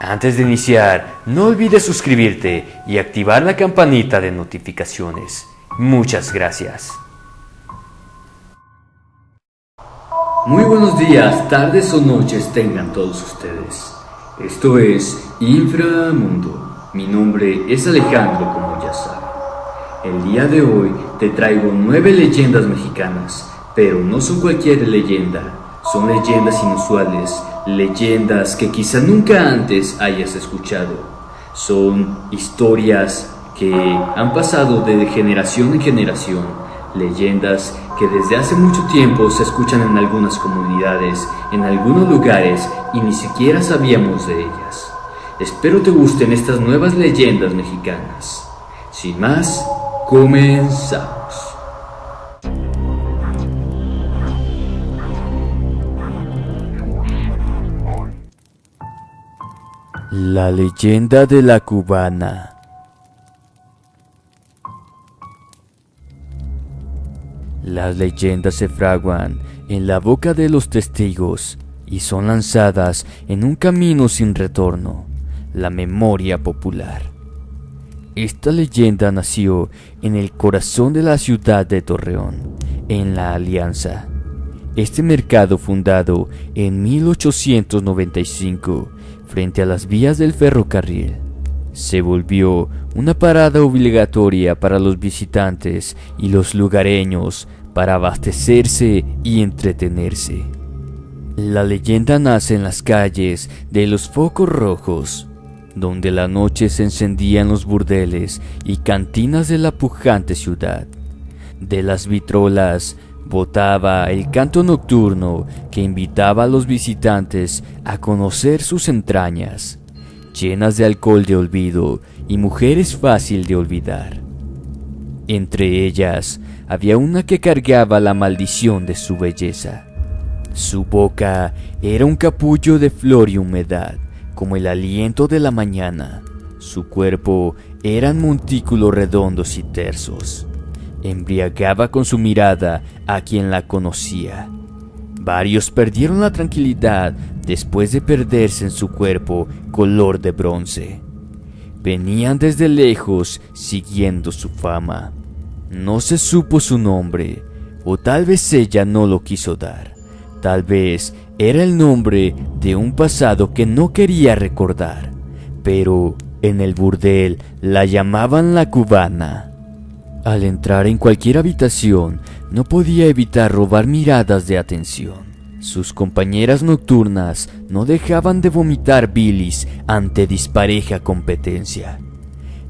Antes de iniciar, no olvides suscribirte y activar la campanita de notificaciones. Muchas gracias. Muy buenos días, tardes o noches tengan todos ustedes. Esto es Inframundo. Mi nombre es Alejandro, como ya saben. El día de hoy te traigo 9 leyendas mexicanas, pero no son cualquier leyenda. Son leyendas inusuales, leyendas que quizá nunca antes hayas escuchado. Son historias que han pasado de generación en generación, leyendas que desde hace mucho tiempo se escuchan en algunas comunidades, en algunos lugares y ni siquiera sabíamos de ellas. Espero te gusten estas nuevas leyendas mexicanas. Sin más, comenzamos. La leyenda de la cubana. Las leyendas se fraguan en la boca de los testigos y son lanzadas en un camino sin retorno, la memoria popular. Esta leyenda nació en el corazón de la ciudad de Torreón, en La Alianza. Este mercado, fundado en 1895 frente a las vías del ferrocarril, se volvió una parada obligatoria para los visitantes y los lugareños para abastecerse y entretenerse. La leyenda nace en las calles de los Focos Rojos, donde la noche se encendían los burdeles y cantinas de la pujante ciudad. De las vitrolas botaba el canto nocturno que invitaba a los visitantes a conocer sus entrañas, llenas de alcohol de olvido y mujeres fácil de olvidar. Entre ellas había una que cargaba la maldición de su belleza. Su boca era un capullo de flor y humedad, como el aliento de la mañana. Su cuerpo eran montículos redondos y tersos. Embriagaba con su mirada a quien la conocía. Varios perdieron la tranquilidad después de perderse en su cuerpo color de bronce. Venían desde lejos siguiendo su fama. No se supo su nombre, o tal vez ella no lo quiso dar. Tal vez era el nombre de un pasado que no quería recordar, pero en el burdel la llamaban la cubana. Al entrar en cualquier habitación, no podía evitar robar miradas de atención. Sus compañeras nocturnas no dejaban de vomitar bilis ante dispareja competencia.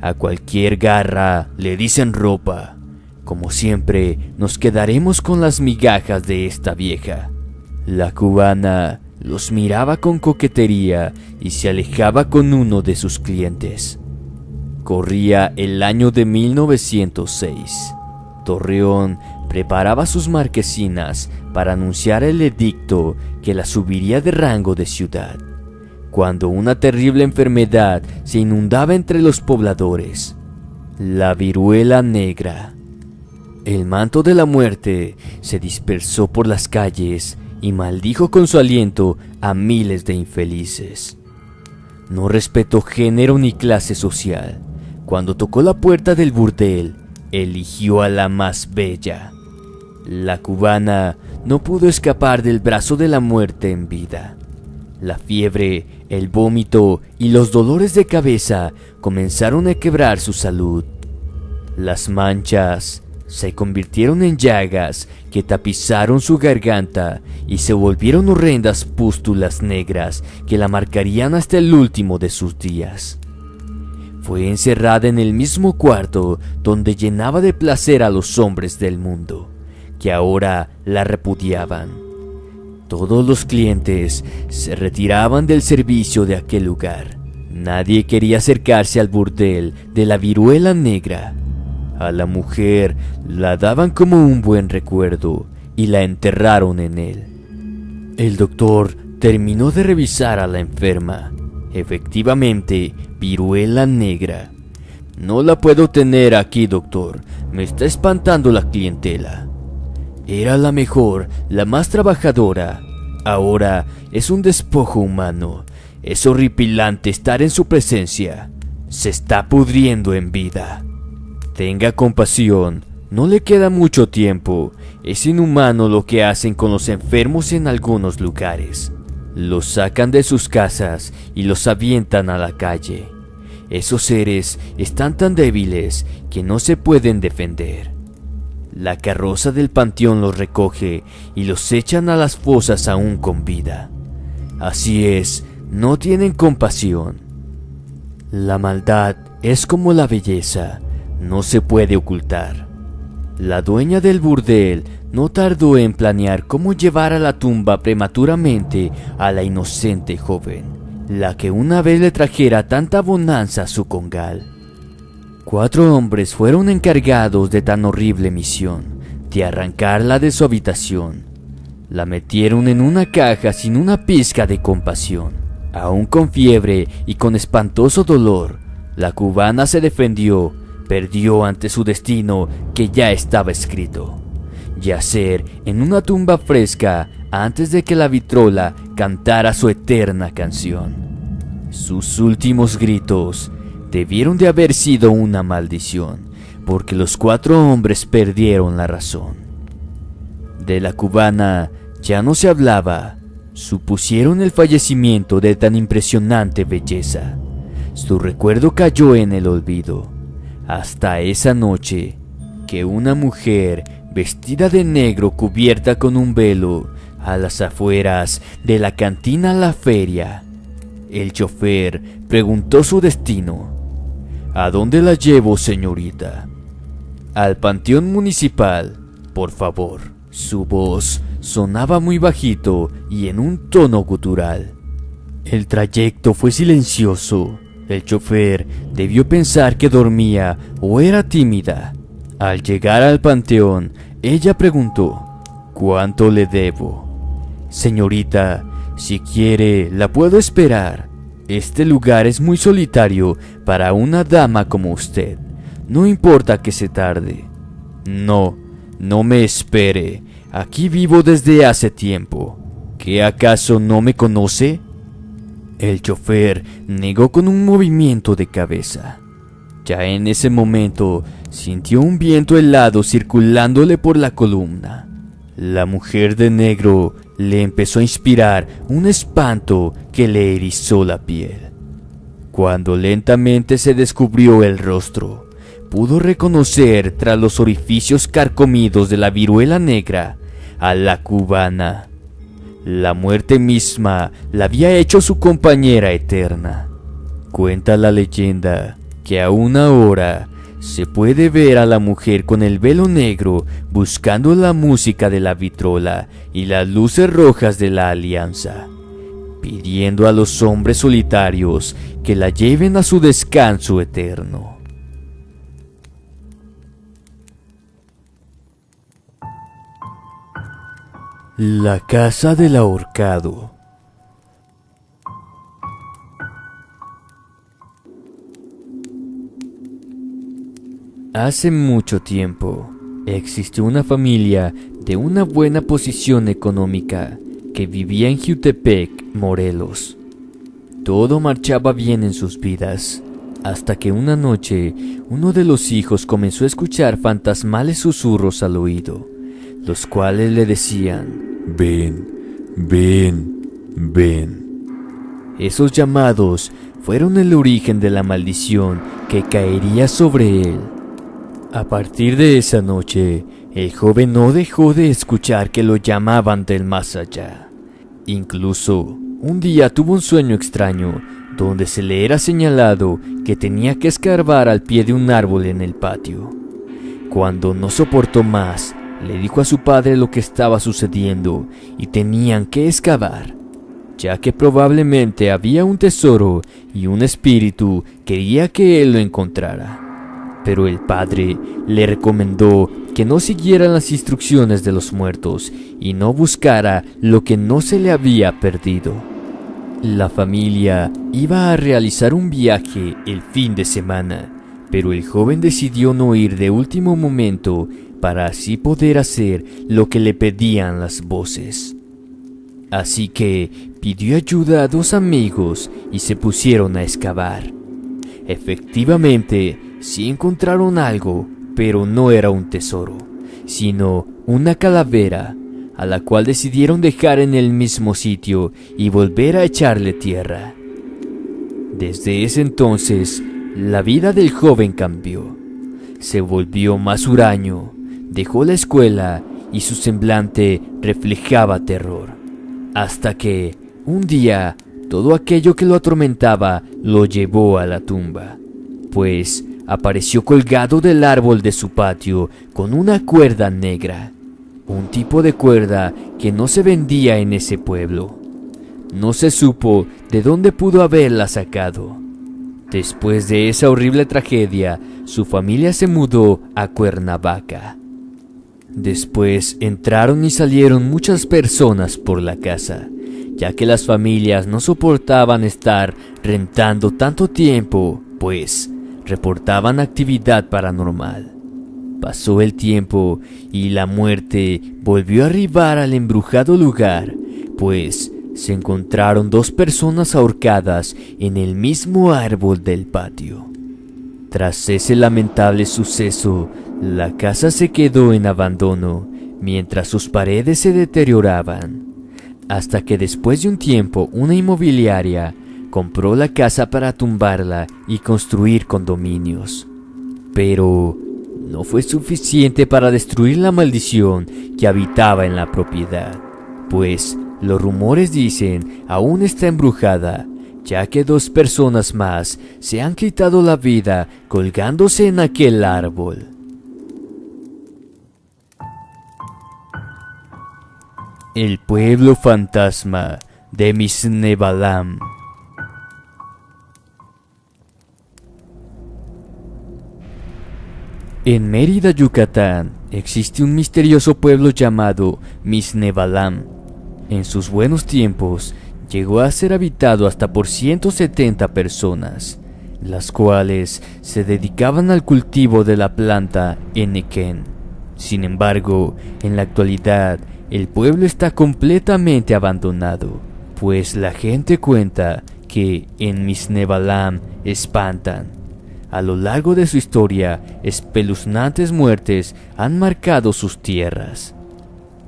A cualquier garra le dicen ropa. Como siempre, nos quedaremos con las migajas de esta vieja. La cubana los miraba con coquetería y se alejaba con uno de sus clientes. Corría el año de 1906. Torreón preparaba sus marquesinas para anunciar el edicto que la subiría de rango de ciudad, cuando una terrible enfermedad se inundaba entre los pobladores: la viruela negra. El manto de la muerte se dispersó por las calles y maldijo con su aliento a miles de infelices. No respetó género ni clase social. Cuando tocó la puerta del burdel, eligió a la más bella. La cubana no pudo escapar del brazo de la muerte en vida. La fiebre, el vómito y los dolores de cabeza comenzaron a quebrar su salud. Las manchas se convirtieron en llagas que tapizaron su garganta y se volvieron horrendas pústulas negras que la marcarían hasta el último de sus días. Fue encerrada en el mismo cuarto donde llenaba de placer a los hombres del mundo, que ahora la repudiaban. Todos los clientes se retiraban del servicio de aquel lugar. Nadie quería acercarse al burdel de la viruela negra. A la mujer la daban como un buen recuerdo y la enterraron en él. El doctor terminó de revisar a la enferma. Efectivamente, viruela negra. No la puedo tener aquí, doctor. Me está espantando la clientela. Era la mejor, la más trabajadora. Ahora es un despojo humano. Es horripilante estar en su presencia. Se está pudriendo en vida. Tenga compasión, no le queda mucho tiempo. Es inhumano lo que hacen con los enfermos en algunos lugares. Los sacan de sus casas y los avientan a la calle. Esos seres están tan débiles que no se pueden defender. La carroza del panteón los recoge y los echan a las fosas aún con vida. Así es, no tienen compasión. La maldad es como la belleza, no se puede ocultar. La dueña del burdel no tardó en planear cómo llevar a la tumba prematuramente a la inocente joven, la que una vez le trajera tanta bonanza a su congal. 4 hombres fueron encargados de tan horrible misión, de arrancarla de su habitación. La metieron en una caja sin una pizca de compasión. Aún con fiebre y con espantoso dolor, la cubana se defendió, perdió ante su destino que ya estaba escrito: yacer en una tumba fresca antes de que la vitrola cantara su eterna canción. Sus últimos gritos debieron de haber sido una maldición, porque los 4 hombres perdieron la razón. De la cubana ya no se hablaba. Supusieron el fallecimiento de tan impresionante belleza. Su recuerdo cayó en el olvido, hasta esa noche que una mujer vestida de negro cubierta con un velo a las afueras de la cantina La Feria. El chofer preguntó su destino. ¿A dónde la llevo, señorita? Al panteón municipal, por favor. Su voz sonaba muy bajito y en un tono gutural. El trayecto fue silencioso. El chofer debió pensar que dormía o era tímida. Al llegar al panteón, ella preguntó: ¿cuánto le debo? Señorita, si quiere, la puedo esperar. Este lugar es muy solitario para una dama como usted. No importa que se tarde. No me espere. Aquí vivo desde hace tiempo. ¿Qué acaso no me conoce? El chofer negó con un movimiento de cabeza. Ya en ese momento sintió un viento helado circulándole por la columna. La mujer de negro le empezó a inspirar un espanto que le erizó la piel. Cuando lentamente se descubrió el rostro, pudo reconocer tras los orificios carcomidos de la viruela negra a la cubana. La muerte misma la había hecho su compañera eterna. Cuenta la leyenda que aún ahora se puede ver a la mujer con el velo negro buscando la música de la vitrola y las luces rojas de la alianza, pidiendo a los hombres solitarios que la lleven a su descanso eterno. La casa del ahorcado. Hace mucho tiempo existió una familia de una buena posición económica que vivía en Jiutepec, Morelos. Todo marchaba bien en sus vidas, hasta que una noche uno de los hijos comenzó a escuchar fantasmales susurros al oído, los cuales le decían: ven, ven, ven. Esos llamados fueron el origen de la maldición que caería sobre él. A partir de esa noche, el joven no dejó de escuchar que lo llamaban del más allá. Incluso, un día tuvo un sueño extraño, donde se le era señalado que tenía que escarbar al pie de un árbol en el patio. Cuando no soportó más, le dijo a su padre lo que estaba sucediendo y tenían que excavar, ya que probablemente había un tesoro y un espíritu quería que él lo encontrara. Pero el padre le recomendó que no siguiera las instrucciones de los muertos y no buscara lo que no se le había perdido. La familia iba a realizar un viaje el fin de semana, pero el joven decidió no ir de último momento para así poder hacer lo que le pedían las voces. Así que pidió ayuda a dos amigos y se pusieron a excavar. Efectivamente, sí encontraron algo, pero no era un tesoro, sino una calavera, a la cual decidieron dejar en el mismo sitio y volver a echarle tierra. Desde ese entonces, la vida del joven cambió. Se volvió más huraño, dejó la escuela y su semblante reflejaba terror, hasta que, un día, todo aquello que lo atormentaba lo llevó a la tumba, pues apareció colgado del árbol de su patio con una cuerda negra, un tipo de cuerda que no se vendía en ese pueblo. No se supo de dónde pudo haberla sacado. Después de esa horrible tragedia, su familia se mudó a Cuernavaca. Después entraron y salieron muchas personas por la casa, ya que las familias no soportaban estar rentando tanto tiempo, pues reportaban actividad paranormal. Pasó el tiempo y la muerte volvió a arribar al embrujado lugar, pues se encontraron dos personas ahorcadas en el mismo árbol del patio. Tras ese lamentable suceso, la casa se quedó en abandono mientras sus paredes se deterioraban, hasta que después de un tiempo una inmobiliaria compró la casa para tumbarla y construir condominios. Pero no fue suficiente para destruir la maldición que habitaba en la propiedad, pues los rumores dicen aún está embrujada, ya que dos personas más se han quitado la vida colgándose en aquel árbol. El pueblo fantasma de Misnebalam. En Mérida, Yucatán, existe un misterioso pueblo llamado Misnebalam. En sus buenos tiempos, llegó a ser habitado hasta por 170 personas, las cuales se dedicaban al cultivo de la planta enequén. Sin embargo, en la actualidad, el pueblo está completamente abandonado, pues la gente cuenta que en Misnebalam espantan. A lo largo de su historia, espeluznantes muertes han marcado sus tierras.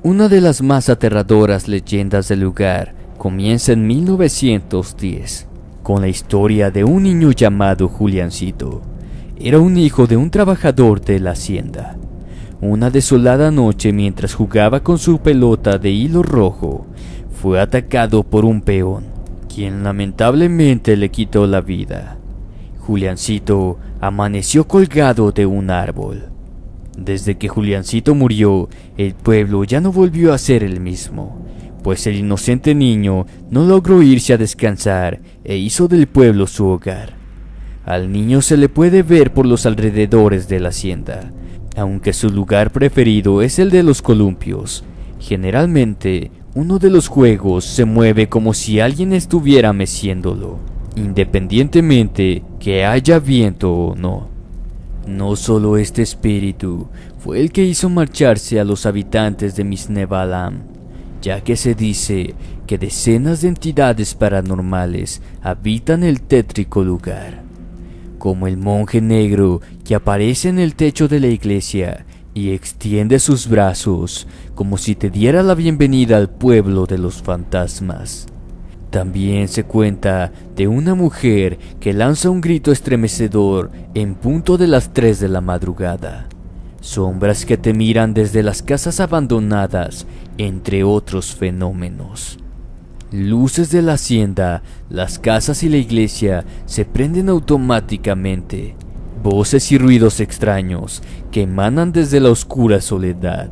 Una de las más aterradoras leyendas del lugar comienza en 1910, con la historia de un niño llamado Juliancito. Era un hijo de un trabajador de la hacienda. Una desolada noche, mientras jugaba con su pelota de hilo rojo, fue atacado por un peón, quien lamentablemente le quitó la vida. Juliancito amaneció colgado de un árbol. Desde que Juliancito murió, el pueblo ya no volvió a ser el mismo, pues el inocente niño no logró irse a descansar e hizo del pueblo su hogar. Al niño se le puede ver por los alrededores de la hacienda, aunque su lugar preferido es el de los columpios. Generalmente, uno de los juegos se mueve como si alguien estuviera meciéndolo, independientemente que haya viento o no. No solo este espíritu fue el que hizo marcharse a los habitantes de Misnebalam, ya que se dice que decenas de entidades paranormales habitan el tétrico lugar, como el monje negro que aparece en el techo de la iglesia y extiende sus brazos como si te diera la bienvenida al pueblo de los fantasmas. También se cuenta de una mujer que lanza un grito estremecedor en punto de las 3 de la madrugada. Sombras que te miran desde las casas abandonadas, entre otros fenómenos. Luces de la hacienda, las casas y la iglesia se prenden automáticamente. Voces y ruidos extraños que emanan desde la oscura soledad.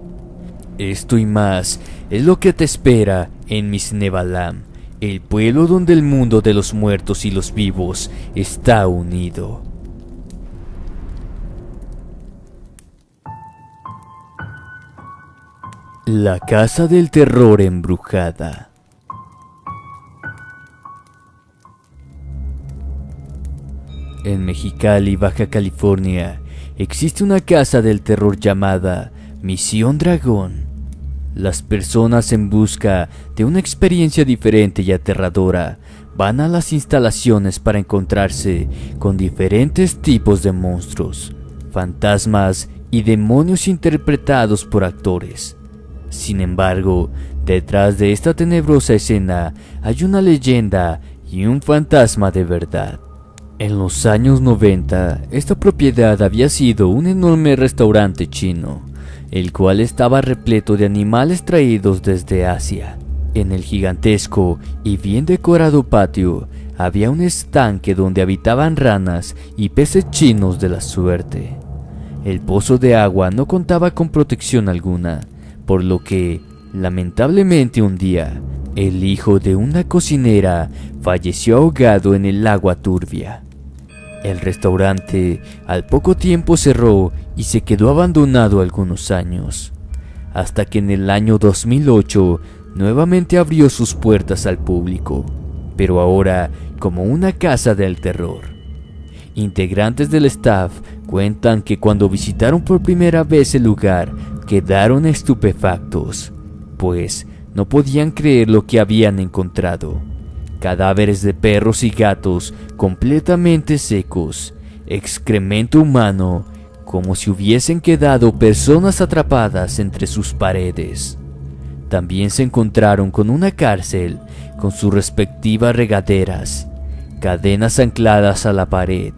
Esto y más es lo que te espera en Misnebalam, el pueblo donde el mundo de los muertos y los vivos está unido. La casa del terror embrujada. En Mexicali, Baja California, existe una casa del terror llamada Misión Dragón. Las personas en busca de una experiencia diferente y aterradora van a las instalaciones para encontrarse con diferentes tipos de monstruos, fantasmas y demonios interpretados por actores. Sin embargo, detrás de esta tenebrosa escena hay una leyenda y un fantasma de verdad. En los años 90, esta propiedad había sido un enorme restaurante chino, el cual estaba repleto de animales traídos desde Asia. En el gigantesco y bien decorado patio había un estanque donde habitaban ranas y peces chinos de la suerte. El pozo de agua no contaba con protección alguna, por lo que, lamentablemente un día, el hijo de una cocinera falleció ahogado en el agua turbia. El restaurante al poco tiempo cerró y se quedó abandonado algunos años, hasta que en el año 2008 nuevamente abrió sus puertas al público, pero ahora como una casa del terror. Integrantes del staff cuentan que cuando visitaron por primera vez el lugar quedaron estupefactos, pues no podían creer lo que habían encontrado. Cadáveres de perros y gatos completamente secos, excremento humano, como si hubiesen quedado personas atrapadas entre sus paredes. También se encontraron con una cárcel con sus respectivas regaderas, cadenas ancladas a la pared,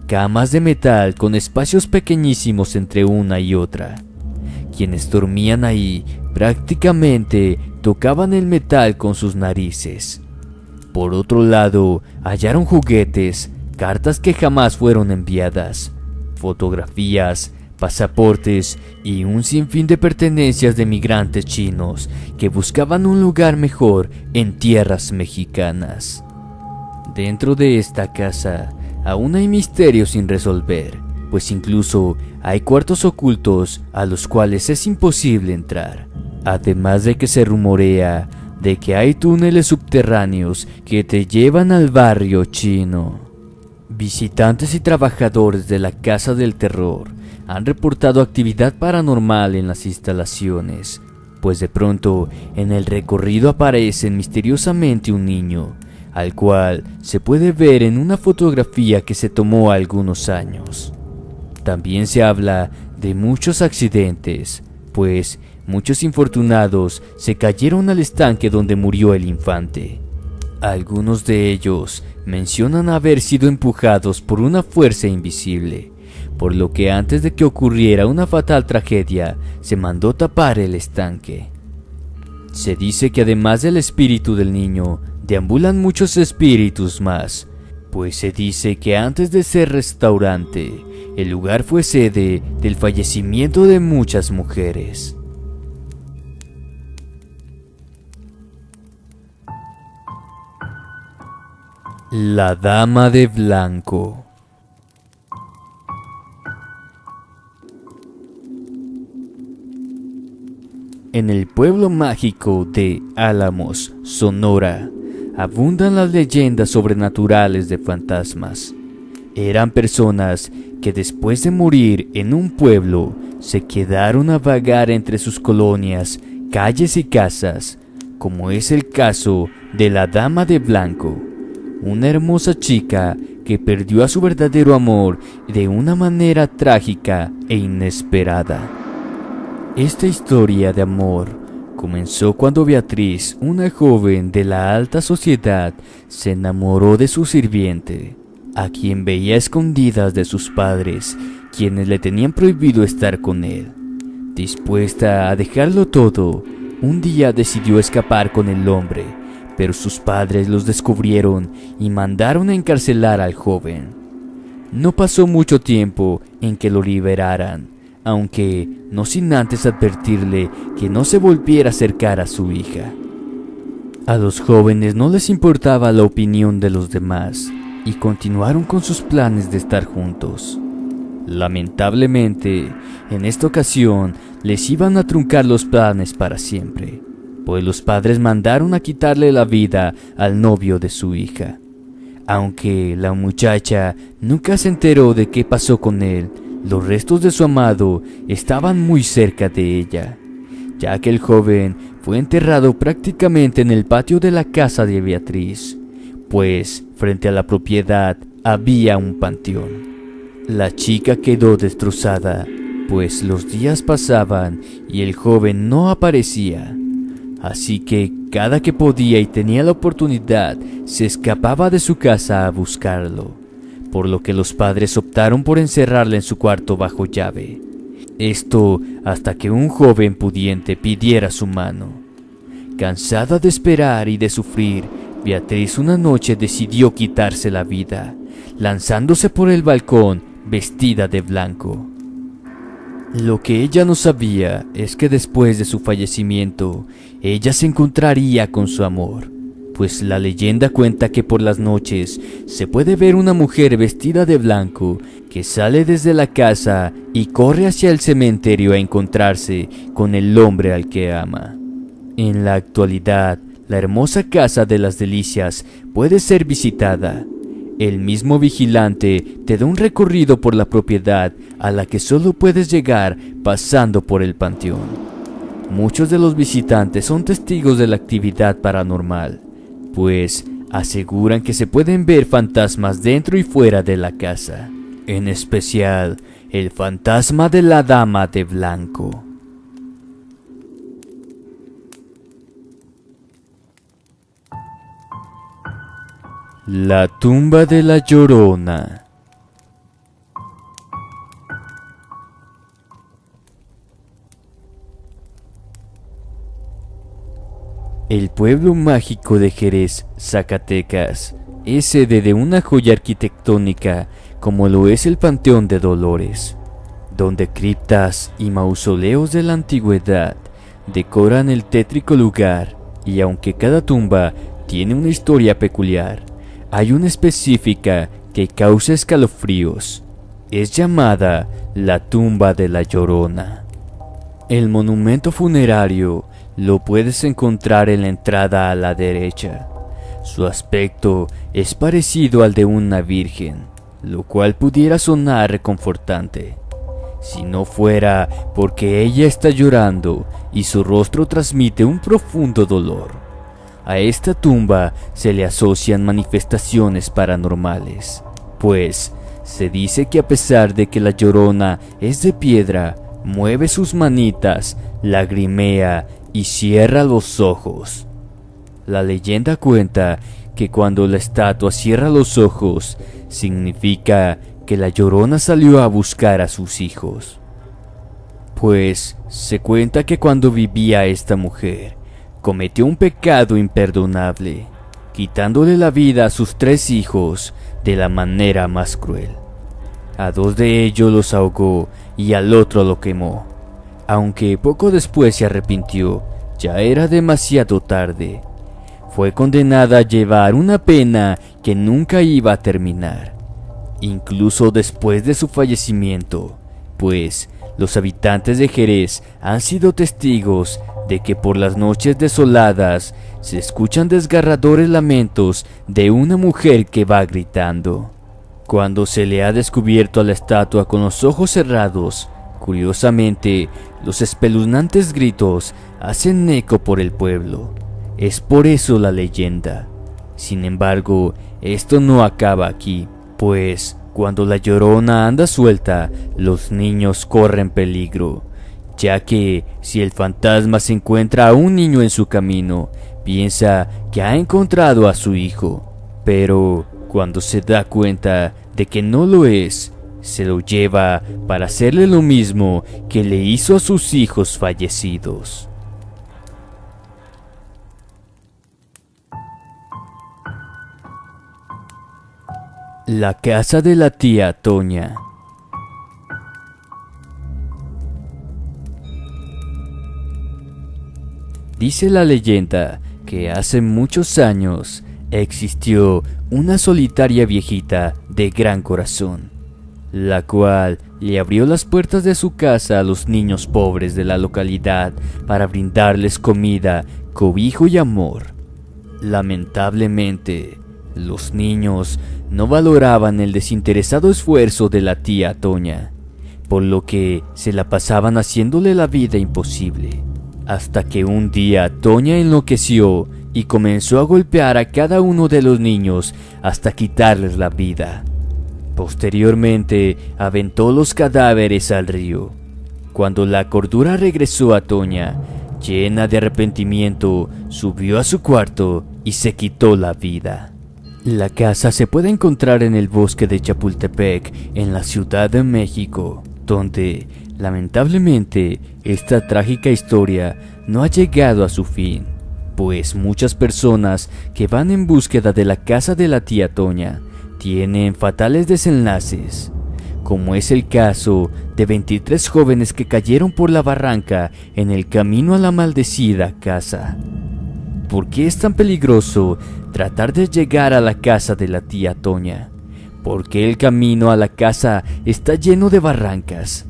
camas de metal con espacios pequeñísimos entre una y otra. Quienes dormían ahí prácticamente tocaban el metal con sus narices. Por otro lado, hallaron juguetes, cartas que jamás fueron enviadas, fotografías, pasaportes y un sinfín de pertenencias de migrantes chinos que buscaban un lugar mejor en tierras mexicanas. Dentro de esta casa aún hay misterios sin resolver, pues incluso hay cuartos ocultos a los cuales es imposible entrar, además de que se rumorea de que hay túneles subterráneos que te llevan al barrio chino. Visitantes y trabajadores de la Casa del Terror han reportado actividad paranormal en las instalaciones, pues de pronto en el recorrido aparece misteriosamente un niño, al cual se puede ver en una fotografía que se tomó algunos años. También se habla de muchos accidentes, pues muchos infortunados se cayeron al estanque donde murió el infante. Algunos de ellos mencionan haber sido empujados por una fuerza invisible, por lo que antes de que ocurriera una fatal tragedia, se mandó tapar el estanque. Se dice que además del espíritu del niño, deambulan muchos espíritus más, pues se dice que antes de ser restaurante, el lugar fue sede del fallecimiento de muchas mujeres. La Dama de Blanco. En el pueblo mágico de Álamos, Sonora, abundan las leyendas sobrenaturales de fantasmas. Eran personas que después de morir en un pueblo, se quedaron a vagar entre sus colonias, calles y casas, como es el caso de la Dama de Blanco, una hermosa chica que perdió a su verdadero amor de una manera trágica e inesperada. Esta historia de amor comenzó cuando Beatriz, una joven de la alta sociedad, se enamoró de su sirviente, a quien veía a escondidas de sus padres, quienes le tenían prohibido estar con él. Dispuesta a dejarlo todo, un día decidió escapar con el hombre, pero sus padres los descubrieron y mandaron a encarcelar al joven. No pasó mucho tiempo en que lo liberaran, aunque no sin antes advertirle que no se volviera a acercar a su hija. A los jóvenes no les importaba la opinión de los demás y continuaron con sus planes de estar juntos. Lamentablemente, en esta ocasión les iban a truncar los planes para siempre, pues los padres mandaron a quitarle la vida al novio de su hija. Aunque la muchacha nunca se enteró de qué pasó con él, los restos de su amado estaban muy cerca de ella, ya que el joven fue enterrado prácticamente en el patio de la casa de Beatriz, pues frente a la propiedad había un panteón. La chica quedó destrozada, pues los días pasaban y el joven no aparecía. Así que cada que podía y tenía la oportunidad, se escapaba de su casa a buscarlo, por lo que los padres optaron por encerrarla en su cuarto bajo llave. Esto hasta que un joven pudiente pidiera su mano. Cansada de esperar y de sufrir, Beatriz una noche decidió quitarse la vida, lanzándose por el balcón vestida de blanco. Lo que ella no sabía es que después de su fallecimiento, ella se encontraría con su amor, pues la leyenda cuenta que por las noches se puede ver una mujer vestida de blanco que sale desde la casa y corre hacia el cementerio a encontrarse con el hombre al que ama. En la actualidad, la hermosa Casa de las Delicias puede ser visitada. El mismo vigilante te da un recorrido por la propiedad a la que solo puedes llegar pasando por el panteón. Muchos de los visitantes son testigos de la actividad paranormal, pues aseguran que se pueden ver fantasmas dentro y fuera de la casa, en especial el fantasma de la Dama de Blanco. La tumba de la Llorona. El pueblo mágico de Jerez, Zacatecas, es sede de una joya arquitectónica como lo es el Panteón de Dolores, donde criptas y mausoleos de la antigüedad decoran el tétrico lugar, y aunque cada tumba tiene una historia peculiar, hay una específica que causa escalofríos. Es llamada la tumba de la Llorona. El monumento funerario lo puedes encontrar en la entrada a la derecha. Su aspecto es parecido al de una virgen, lo cual pudiera sonar reconfortante, si no fuera porque ella está llorando y su rostro transmite un profundo dolor. A esta tumba se le asocian manifestaciones paranormales, pues se dice que a pesar de que la Llorona es de piedra, mueve sus manitas, lagrimea y cierra los ojos. La leyenda cuenta que cuando la estatua cierra los ojos, significa que la Llorona salió a buscar a sus hijos. Pues se cuenta que cuando vivía esta mujer, cometió un pecado imperdonable, quitándole la vida a sus 3 hijos de la manera más cruel. A 2 de ellos los ahogó y al otro lo quemó. Aunque poco después se arrepintió, ya era demasiado tarde. Fue condenada a llevar una pena que nunca iba a terminar, incluso después de su fallecimiento, pues los habitantes de Jerez han sido testigos de que por las noches desoladas se escuchan desgarradores lamentos de una mujer que va gritando. Cuando se le ha descubierto a la estatua con los ojos cerrados, curiosamente, los espeluznantes gritos hacen eco por el pueblo. Es por eso la leyenda. Sin embargo, esto no acaba aquí, pues cuando la Llorona anda suelta, los niños corren peligro, ya que si el fantasma se encuentra a un niño en su camino, piensa que ha encontrado a su hijo, pero cuando se da cuenta de que no lo es, se lo lleva para hacerle lo mismo que le hizo a sus hijos fallecidos. La casa de la tía Toña. Dice la leyenda que hace muchos años existió una solitaria viejita de gran corazón, la cual le abrió las puertas de su casa a los niños pobres de la localidad para brindarles comida, cobijo y amor. Lamentablemente, los niños no valoraban el desinteresado esfuerzo de la tía Toña, por lo que se la pasaban haciéndole la vida imposible. hasta que un día Toña enloqueció y comenzó a golpear a cada uno de los niños hasta quitarles la vida. Posteriormente aventó los cadáveres al río. Cuando la cordura regresó a Toña, llena de arrepentimiento, subió a su cuarto y se quitó la vida. La casa se puede encontrar en el bosque de Chapultepec, en la Ciudad de México, donde, lamentablemente, esta trágica historia no ha llegado a su fin, pues muchas personas que van en búsqueda de la casa de la tía Toña tienen fatales desenlaces, como es el caso de 23 jóvenes que cayeron por la barranca en el camino a la maldecida casa. ¿Por qué es tan peligroso tratar de llegar a la casa de la tía Toña? ¿Por qué el camino a la casa está lleno de barrancas,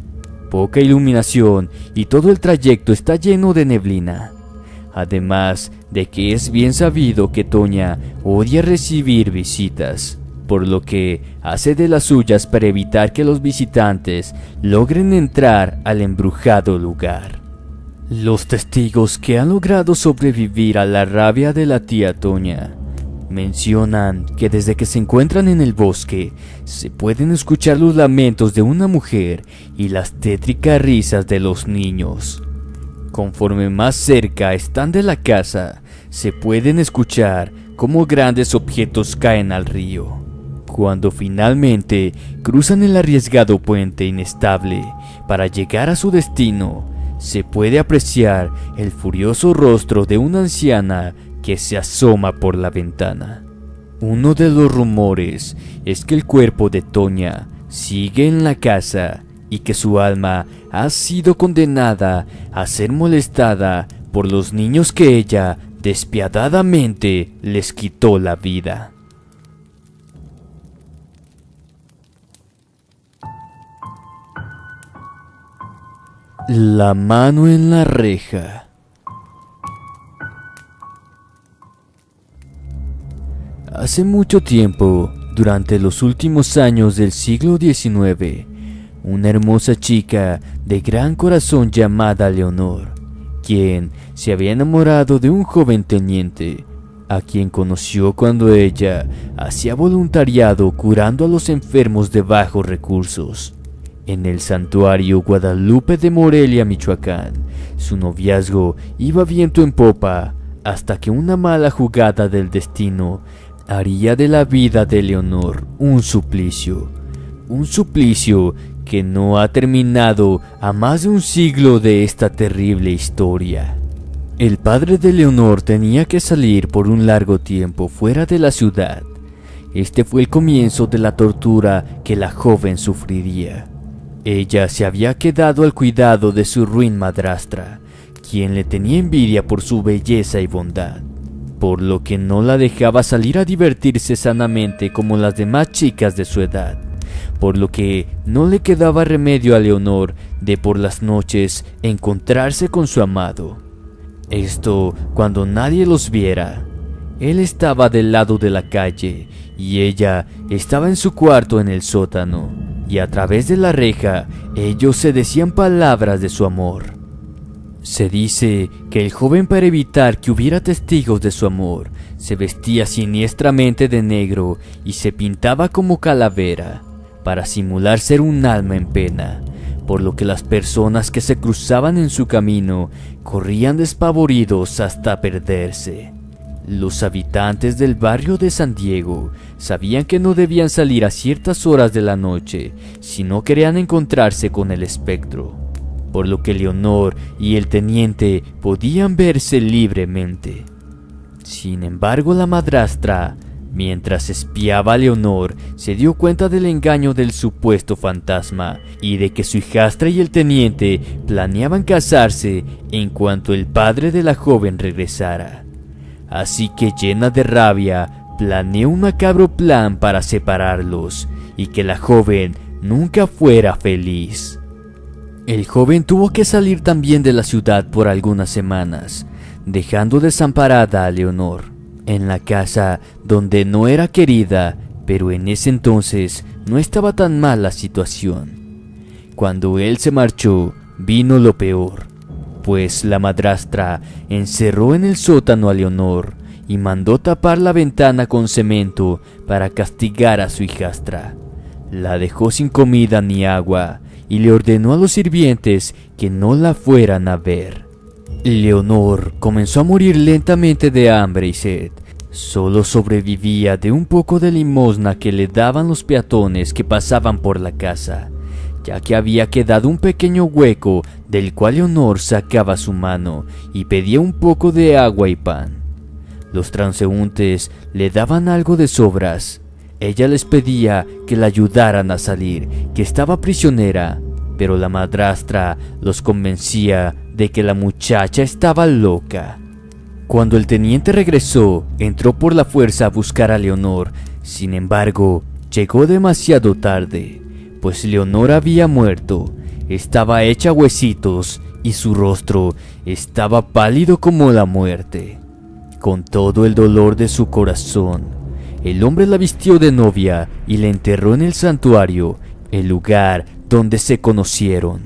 poca iluminación y todo el trayecto está lleno de neblina? Además de que es bien sabido que Toña odia recibir visitas, por lo que hace de las suyas para evitar que los visitantes logren entrar al embrujado lugar. Los testigos que han logrado sobrevivir a la rabia de la tía Toña mencionan que desde que se encuentran en el bosque se pueden escuchar los lamentos de una mujer y las tétricas risas de los niños. Conforme más cerca están de la casa, se pueden escuchar cómo grandes objetos caen al río. Cuando finalmente cruzan el arriesgado puente inestable para llegar a su destino, se puede apreciar el furioso rostro de una anciana que se asoma por la ventana. Uno de los rumores es que el cuerpo de Toña sigue en la casa y que su alma ha sido condenada a ser molestada por los niños que ella despiadadamente les quitó la vida. La mano en la reja. Hace mucho tiempo, durante los últimos años del siglo XIX, una hermosa chica de gran corazón llamada Leonor, quien se había enamorado de un joven teniente, a quien conoció cuando ella hacía voluntariado curando a los enfermos de bajos recursos. En el santuario Guadalupe de Morelia, Michoacán, su noviazgo iba viento en popa hasta que una mala jugada del destino haría de la vida de Leonor un suplicio que no ha terminado a más de un siglo de esta terrible historia. El padre de Leonor tenía que salir por un largo tiempo fuera de la ciudad. Este fue el comienzo de la tortura que la joven sufriría. Ella se había quedado al cuidado de su ruin madrastra, quien le tenía envidia por su belleza y bondad, por lo que no la dejaba salir a divertirse sanamente como las demás chicas de su edad, por lo que no le quedaba remedio a Leonor de por las noches encontrarse con su amado. Esto cuando nadie los viera. Él estaba del lado de la calle y ella estaba en su cuarto en el sótano, y a través de la reja ellos se decían palabras de su amor. Se dice que el joven, para evitar que hubiera testigos de su amor, se vestía siniestramente de negro y se pintaba como calavera para simular ser un alma en pena, por lo que las personas que se cruzaban en su camino corrían despavoridos hasta perderse. Los habitantes del barrio de San Diego sabían que no debían salir a ciertas horas de la noche si no querían encontrarse con el espectro, por lo que Leonor y el teniente podían verse libremente. Sin embargo, la madrastra, mientras espiaba a Leonor, se dio cuenta del engaño del supuesto fantasma y de que su hijastra y el teniente planeaban casarse en cuanto el padre de la joven regresara. Así que, llena de rabia, planeó un macabro plan para separarlos y que la joven nunca fuera feliz. El joven tuvo que salir también de la ciudad por algunas semanas, dejando desamparada a Leonor en la casa donde no era querida, pero en ese entonces no estaba tan mal la situación. Cuando él se marchó, vino lo peor. pues la madrastra encerró en el sótano a Leonor y mandó tapar la ventana con cemento para castigar a su hijastra. La dejó sin comida ni agua y le ordenó a los sirvientes que no la fueran a ver. Leonor comenzó a morir lentamente de hambre y sed. Solo sobrevivía de un poco de limosna que le daban los peatones que pasaban por la casa, ya que había quedado un pequeño hueco del cual Leonor sacaba su mano y pedía un poco de agua y pan. Los transeúntes le daban algo de sobras. Ella les pedía que la ayudaran a salir, que estaba prisionera, pero la madrastra los convencía de que la muchacha estaba loca. Cuando el teniente regresó, entró por la fuerza a buscar a Leonor. Sin embargo, llegó demasiado tarde, pues Leonor había muerto. Estaba hecha huesitos y su rostro estaba pálido como la muerte. Con todo el dolor de su corazón, el hombre la vistió de novia y la enterró en el santuario, el lugar donde se conocieron.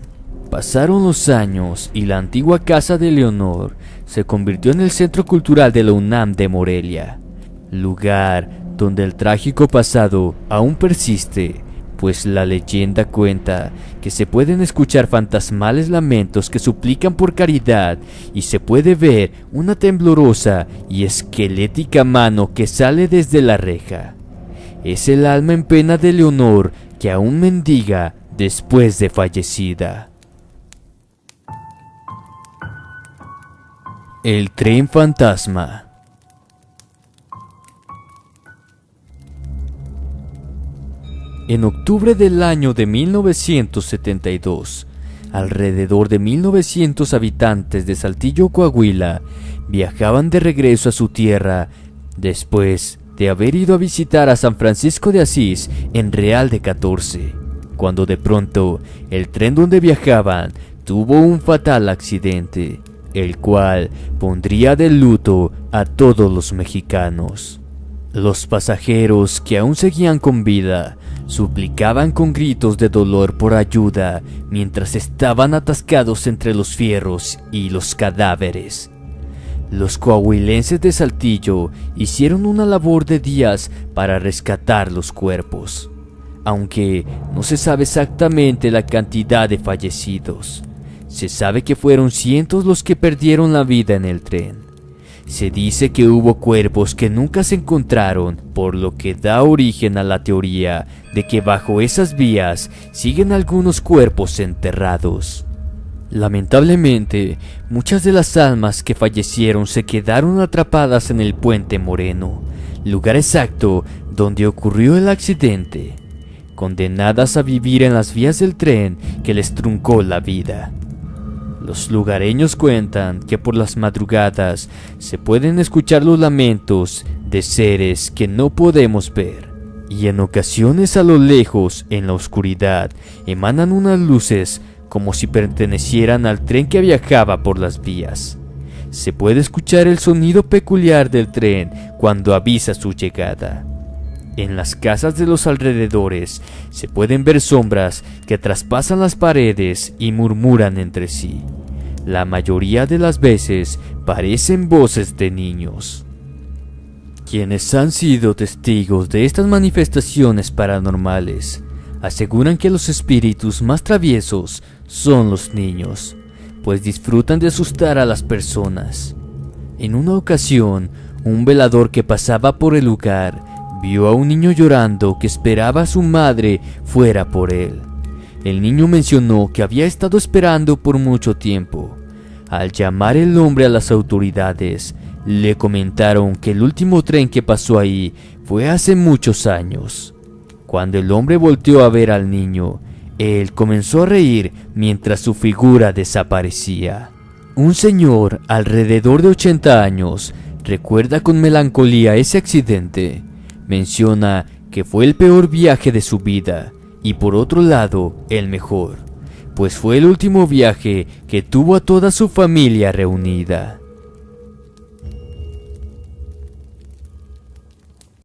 Pasaron los años y la antigua casa de Leonor se convirtió en el centro cultural de la UNAM de Morelia, lugar donde el trágico pasado aún persiste, pues la leyenda cuenta que se pueden escuchar fantasmales lamentos que suplican por caridad y se puede ver una temblorosa y esquelética mano que sale desde la reja. Es el alma en pena de Leonor que aún mendiga después de fallecida. El tren fantasma. En octubre del año de 1972, alrededor de 1900 habitantes de Saltillo, Coahuila, viajaban de regreso a su tierra después de haber ido a visitar a San Francisco de Asís en Real de 14, cuando de pronto el tren donde viajaban tuvo un fatal accidente, el cual pondría de luto a todos los mexicanos. Los pasajeros, que aún seguían con vida, suplicaban con gritos de dolor por ayuda mientras estaban atascados entre los fierros y los cadáveres. Los coahuilenses de Saltillo hicieron una labor de días para rescatar los cuerpos, aunque no se sabe exactamente la cantidad de fallecidos. Se sabe que fueron cientos los que perdieron la vida en el tren. Se dice que hubo cuerpos que nunca se encontraron, por lo que da origen a la teoría de que bajo esas vías siguen algunos cuerpos enterrados. Lamentablemente, muchas de las almas que fallecieron se quedaron atrapadas en el Puente Moreno, lugar exacto donde ocurrió el accidente, condenadas a vivir en las vías del tren que les truncó la vida. Los lugareños cuentan que por las madrugadas se pueden escuchar los lamentos de seres que no podemos ver, y en ocasiones a lo lejos, en la oscuridad, emanan unas luces como si pertenecieran al tren que viajaba por las vías. Se puede escuchar el sonido peculiar del tren cuando avisa su llegada. En las casas de los alrededores se pueden ver sombras que traspasan las paredes y murmuran entre sí. La mayoría de las veces parecen voces de niños. Quienes han sido testigos de estas manifestaciones paranormales aseguran que los espíritus más traviesos son los niños, pues disfrutan de asustar a las personas. En una ocasión, un velador que pasaba por el lugar vio a un niño llorando que esperaba a su madre fuera por él. El niño mencionó que había estado esperando por mucho tiempo. Al llamar el hombre a las autoridades, le comentaron que el último tren que pasó ahí fue hace muchos años. Cuando el hombre volteó a ver al niño, él comenzó a reír mientras su figura desaparecía. Un señor alrededor de 80 años recuerda con melancolía ese accidente. Menciona que fue el peor viaje de su vida y por otro lado el mejor, pues fue el último viaje que tuvo a toda su familia reunida.